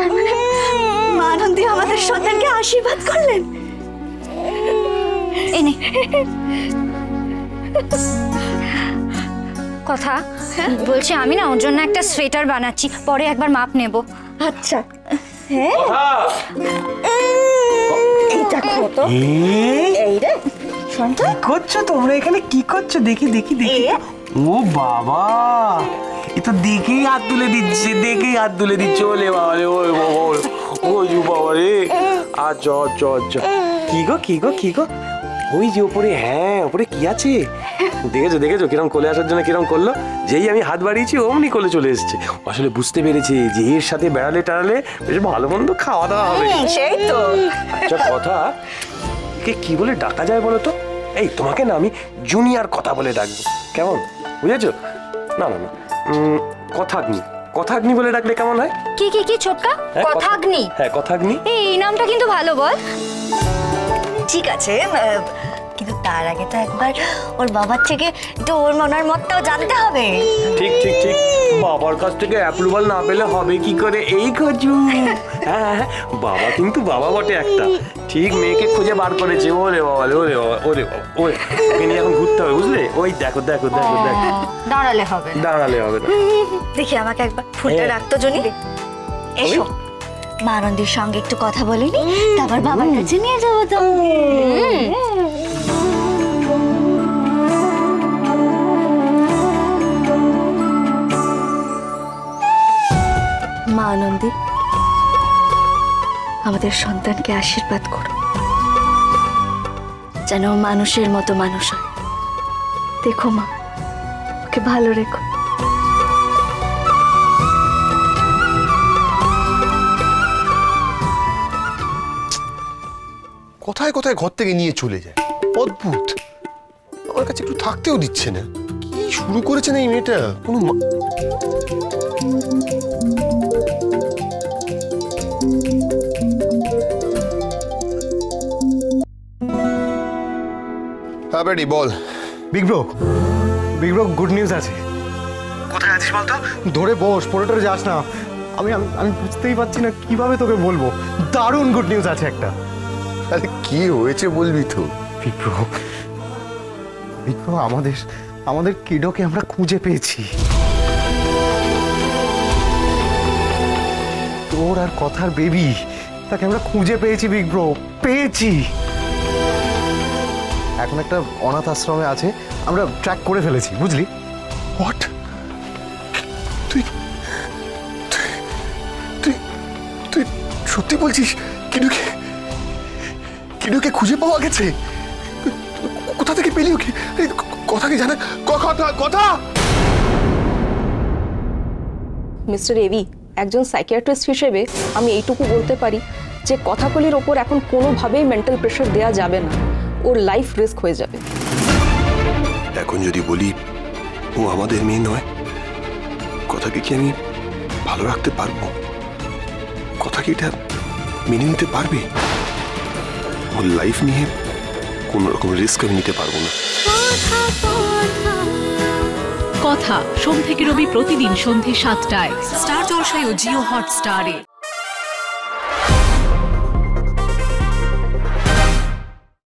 তার মানে মা আনন্দী আমাদের সন্তানকে আশীর্বাদ করলেন। এনে কথা বলছি, আমি না ওর জন্য একটা সোয়েটার বানাচ্ছি, পরে একবার মাপ নেব। আচ্ছা হ্যাঁ, এইটা কত? এই রে সন্তান, কি করছো তোমরা এখানে? কি করছো? দেখি দেখি দেখি। ও বাবা, এ তো দেখেই হাত তুলে দিচ্ছে, দেখেই হাত তুলে দিচ্ছে। ওলে বাবা রে, ওই বাবা, ওই বাবা রে। আচ্ছা আচ্ছা আচ্ছা, কি গো কি গো কি গো? ওই যে ওপরে, হ্যাঁ ওপরে কি আছে দেখেছো? দেখেছো কিরম কোলে আসার জন্য কিরম করলো? যেই আমি হাত বাড়িয়েছি অমনি কোলে চলে এসেছে। আসলে বুঝতে পেরেছে যে এর সাথে বেড়ালে টাড়ালে বেশ ভালো মন্দ খাওয়া দাওয়া হবে। সেই তো। আচ্ছা কথা, কে কি বলে ডাকা যায় বলো তো? এই তোমাকে না আমি জুনিয়র কথা বলে ডাকবো, কেমন? বুঝেছো? না না না, কথাগ্নি। কথাগ্নি বলে ডাকলে কেমন হয়? কি কি কি ছোটকা? কথাগ্নি? হ্যাঁ কথাগ্নি। এই নামটা কিন্তু ভালো, বল। ঠিক আছে, কিন্তু তার আগে তো একবার ওর বাবার থেকে একটু ওর মনের মতটাও জানতে হবে। ঠিক ঠিক ঠিক, বাবার কাছ থেকে অ্যাপ্রুভাল না পেলে হবে কি করে? এই খোঁজু। হ্যাঁ বাবা কিন্তু বাবা বটে একটা, ঠিক মেয়েকে খুঁজে বার করেছে। ওরে বাবা, ওরে বাবা, ওরে বাবা, ওকে নিয়ে এখন ঘুরতে হবে, বুঝলে? ওই দেখো দেখো দেখো দেখো, দাঁড়ালে হবে না, দাঁড়ালে হবে না। দেখি আমাকে একবার ফুলটা রাখতো জনি। এসো, মা আনন্দীর সঙ্গে একটু কথা বলিনি, তারপর বাবার কাছে নিয়ে যাবো তো। মা আনন্দী, আমাদের সন্তানকে আশীর্বাদ করো, যেন মানুষের মতো মানুষ হয়। দেখো মা, ওকে ভালো রেখো। কোথায় কোথায় ঘর থেকে নিয়ে চলে যায়, অদ্ভুত। আমার কাছে একটু থাকতেও দিচ্ছে না। কি শুরু করেছে না এই মেয়েটা? কোনো হ্যাঁ বেডি বল। বিগ ব্রো, গুড নিউজ আছে। কোথায় আছিস বলতো? ধরে বস, পড়ে যাস না। আমি আমি আমি বুঝতেই পারছি না কিভাবে তোকে বলবো। দারুণ গুড নিউজ আছে একটা। আরে কি হয়েছে বলবি তো? বিগ ব্রো, আমাদের কিডোকে আমরা খুঁজে পেয়েছি। তোর আর কথার বেবি, তাকে আমরা খুঁজে পেয়েছি বিগ ব্রো, পেয়েছি। এখন একটা অনাথ আশ্রমে আছে, আমরা ট্র্যাক করে ফেলেছি, বুঝলি? হোয়াট? তুই তুই তুই সত্যি বলছিস? কিডুকে খুঁজে পাওয়া গেছে? কোথা থেকে পেলি ওকে? কথা কি জানা? কথা মিস্টার এভি, একজন সাইকিয়াট্রিস্ট হিসেবে আমি এইটুকু বলতে পারি যে কথাগুলির ওপর এখন কোনোভাবেই মেন্টাল প্রেশার দেওয়া যাবে না। ওর লাইফ রিস্ক হয়ে যাবে। এখন যদি বলি ও আমাদের মেয়ে নয়, কথাকে কি আমি ভালো রাখতে পারবো? কথা কি এটা মেনে নিতে পারবে? ওর লাইফ নিয়ে কোনো রকম রিস্ক আমি নিতে পারবো না। কথা সোম থেকে রবি প্রতিদিন সন্ধ্যে ৭টায় স্টার জলসায় ও জিও হটস্টারে।